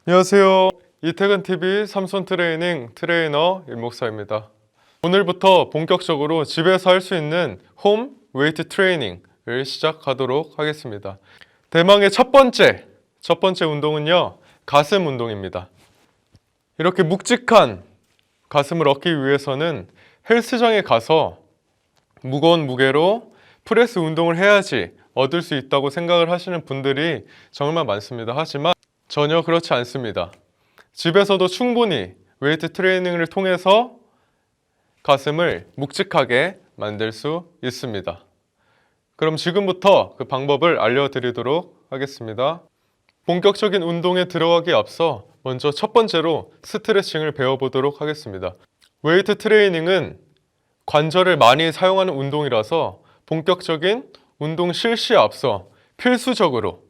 안녕하세요. 이태근TV 삼손 트레이닝 트레이너 일목사입니다. 오늘부터 본격적으로 집에서 할 수 있는 홈 웨이트 트레이닝을 시작하도록 하겠습니다. 대망의 첫 번째 운동은요, 가슴 운동입니다. 이렇게 묵직한 가슴을 얻기 위해서는 헬스장에 가서 무거운 무게로 프레스 운동을 해야지 얻을 수 있다고 생각을 하시는 분들이 정말 많습니다. 하지만 전혀 그렇지 않습니다. 집에서도 충분히 웨이트 트레이닝을 통해서 가슴을 묵직하게 만들 수 있습니다. 그럼 지금부터 그 방법을 알려드리도록 하겠습니다. 본격적인 운동에 들어가기 앞서 먼저 첫 번째로 스트레칭을 배워보도록 하겠습니다. 웨이트 트레이닝은 관절을 많이 사용하는 운동이라서 본격적인 운동 실시에 앞서 필수적으로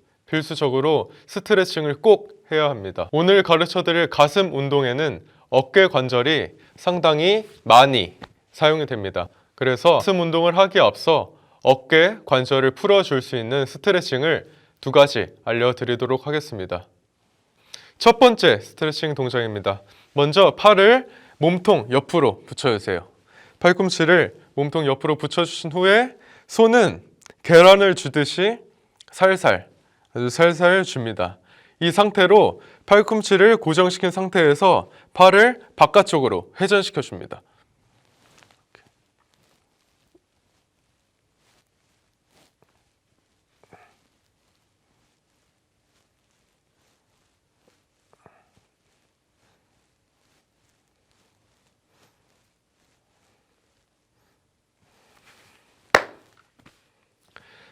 스트레칭을 꼭 해야 합니다. 오늘 가르쳐드릴 가슴 운동에는 어깨 관절이 상당히 많이 사용이 됩니다. 그래서 가슴 운동을 하기에 앞서 어깨 관절을 풀어줄 수 있는 스트레칭을 두 가지 알려드리도록 하겠습니다. 첫 번째 스트레칭 동작입니다. 먼저 팔을 몸통 옆으로 붙여주세요. 팔꿈치를 몸통 옆으로 붙여주신 후에 손은 계란을 주듯이 아주 살살 줍니다. 이 상태로 팔꿈치를 고정시킨 상태에서 팔을 바깥쪽으로 회전시켜 줍니다.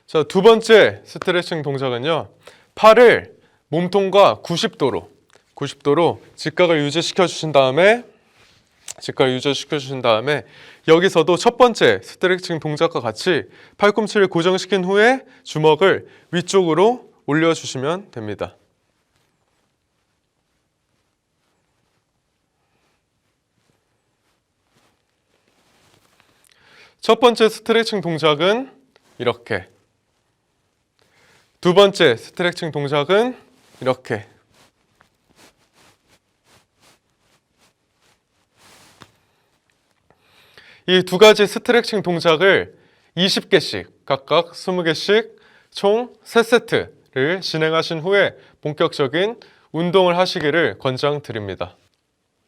자, 두 번째 스트레칭 동작은요, 팔을 몸통과 90도로 직각을 유지시켜 주신 다음에 여기서도 첫 번째 스트레칭 동작과 같이 팔꿈치를 고정시킨 후에 주먹을 위쪽으로 올려주시면 됩니다. 첫 번째 스트레칭 동작은 이렇게, 두 번째 스트레칭 동작은 이렇게. 이 두 가지 스트레칭 동작을 20개씩, 각각 20개씩 총 3세트를 진행하신 후에 본격적인 운동을 하시기를 권장드립니다.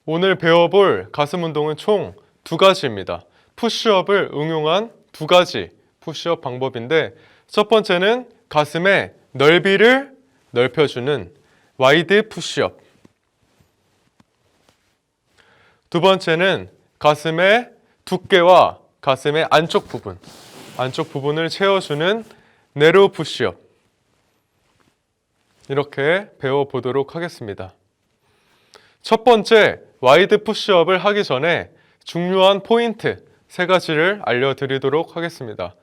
오늘 배워볼 가슴 운동은 총 두 가지입니다. 푸시업을 응용한 두 가지 푸시업 방법인데, 첫 번째는 가슴의 넓이를 넓혀주는 와이드 푸시업. 두 번째는 가슴의 두께와 가슴의 안쪽 부분을 채워주는 내로우 푸시업. 이렇게 배워보도록 하겠습니다. 첫 번째 와이드 푸시업을 하기 전에 중요한 포인트 3가지를 알려드리도록 하겠습니다.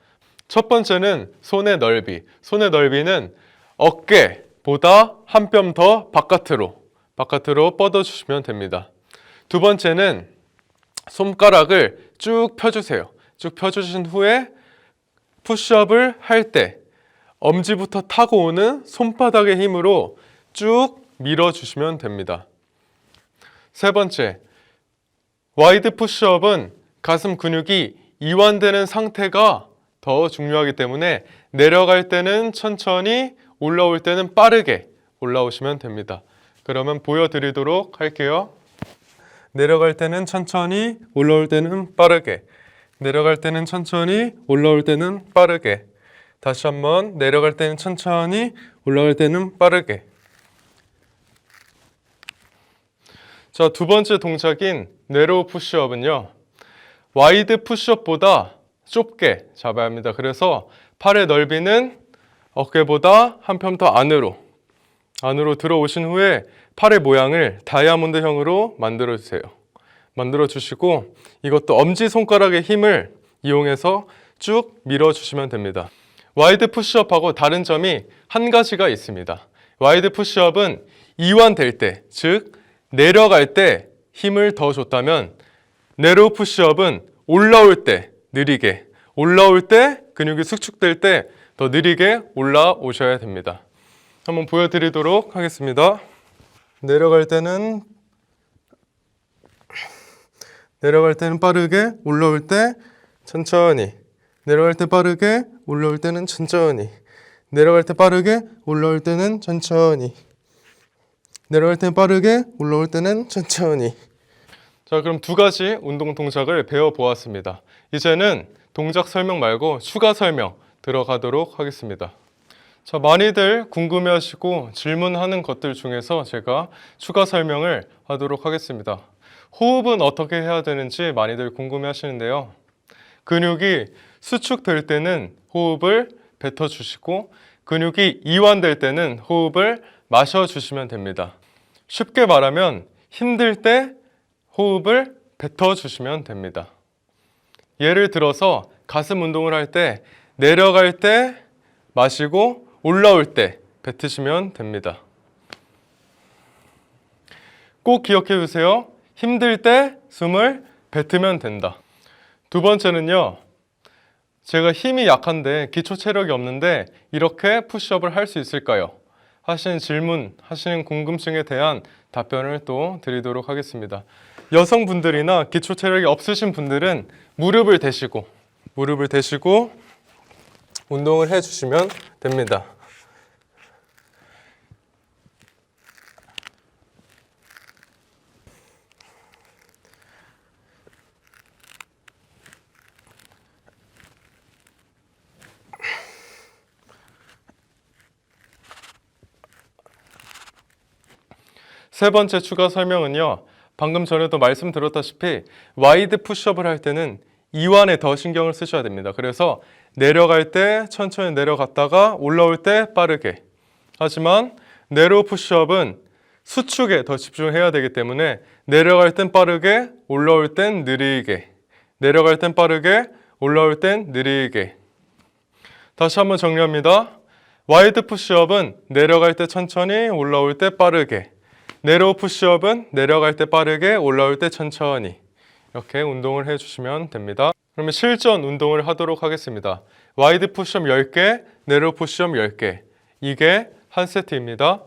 첫 번째는 손의 넓이. 손의 넓이는 어깨보다 한 뼘 더 바깥으로 뻗어주시면 됩니다. 두 번째는 손가락을 쭉 펴주세요. 쭉 펴주신 후에 푸시업을 할 때 엄지부터 타고 오는 손바닥의 힘으로 쭉 밀어주시면 됩니다. 세 번째, 와이드 푸시업은 가슴 근육이 이완되는 상태가 더 중요하기 때문에 내려갈 때는 천천히, 올라올 때는 빠르게 올라오시면 됩니다. 그러면 보여드리도록 할게요. 내려갈 때는 천천히, 올라올 때는 빠르게. 내려갈 때는 천천히, 올라올 때는 빠르게. 다시 한번 내려갈 때는 천천히, 올라갈 때는 빠르게. 자, 두 번째 동작인 내로우 푸시업은요, 와이드 푸시업보다 좁게 잡아야 합니다. 그래서 팔의 넓이는 어깨보다 한 뼘 더 안으로 들어오신 후에 팔의 모양을 다이아몬드형으로 만들어 주시고, 이것도 엄지손가락의 힘을 이용해서 쭉 밀어주시면 됩니다. 와이드 푸시업하고 다른 점이 한 가지가 있습니다. 와이드 푸시업은 이완될 때, 즉 내려갈 때 힘을 더 줬다면, 내로우 푸시업은 올라올 때 느리게, 올라올 때 근육이 수축될 때 더 느리게 올라오셔야 됩니다. 한번 보여드리도록 하겠습니다. 내려갈 때는 빠르게, 올라올 때 천천히. 내려갈 때 빠르게, 올라올 때는 천천히. 내려갈 때 빠르게, 올라올 때는 천천히. 내려갈 때 빠르게, 올라올 때는 천천히. 자, 그럼 두 가지 운동 동작을 배워보았습니다. 이제는 동작 설명 말고 추가 설명 들어가도록 하겠습니다. 자, 많이들 궁금해하시고 질문하는 것들 중에서 제가 추가 설명을 하도록 하겠습니다. 호흡은 어떻게 해야 되는지 많이들 궁금해하시는데요. 근육이 수축될 때는 호흡을 뱉어주시고 근육이 이완될 때는 호흡을 마셔주시면 됩니다. 쉽게 말하면 힘들 때 호흡을 뱉어주시면 됩니다. 예를 들어서 가슴 운동을 할 때 내려갈 때 마시고 올라올 때 뱉으시면 됩니다. 꼭 기억해 주세요. 힘들 때 숨을 뱉으면 된다. 두 번째는요. 제가 힘이 약한데 기초 체력이 없는데 이렇게 푸시업을 할 수 있을까요? 하시는 질문, 하시는 궁금증에 대한 답변을 또 드리도록 하겠습니다. 여성분들이나 기초 체력이 없으신 분들은 무릎을 대시고 운동을 해주시면 됩니다. 세 번째 추가 설명은요. 방금 전에도 말씀드렸다시피 와이드 푸시업을 할 때는 이완에 더 신경을 쓰셔야 됩니다. 그래서 내려갈 때 천천히 내려갔다가 올라올 때 빠르게. 하지만 내로우 푸시업은 수축에 더 집중해야 되기 때문에 내려갈 땐 빠르게, 올라올 땐 느리게. 내려갈 땐 빠르게, 올라올 땐 느리게. 다시 한번 정리합니다. 와이드 푸시업은 내려갈 때 천천히, 올라올 때 빠르게. 내로우 푸시업은 내려갈 때 빠르게, 올라올 때 천천히. 이렇게 운동을 해주시면 됩니다. 그러면 실전 운동을 하도록 하겠습니다. 와이드 푸시업 10개, 내로우 푸시업 10개. 이게 한 세트입니다.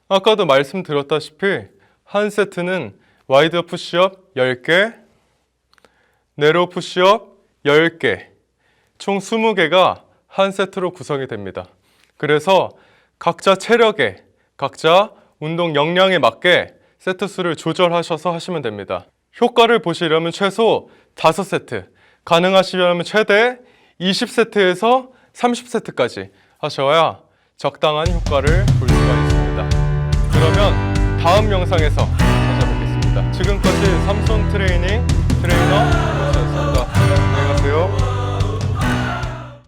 아까도 말씀드렸다시피 한 세트는 와이드 푸시업 10개, 내로우 푸시업 10개, 총 20개가 한 세트로 구성이 됩니다. 그래서 각자 체력에, 각자 운동 역량에 맞게 세트 수를 조절하셔서 하시면 됩니다. 효과를 보시려면 최소 5세트, 가능하시려면 최대 20세트에서 30세트까지 하셔야 적당한 효과를 볼 수가 있습니다. 그러면 다음 영상에서 찾아뵙겠습니다. 지금까지 삼손 트레이닝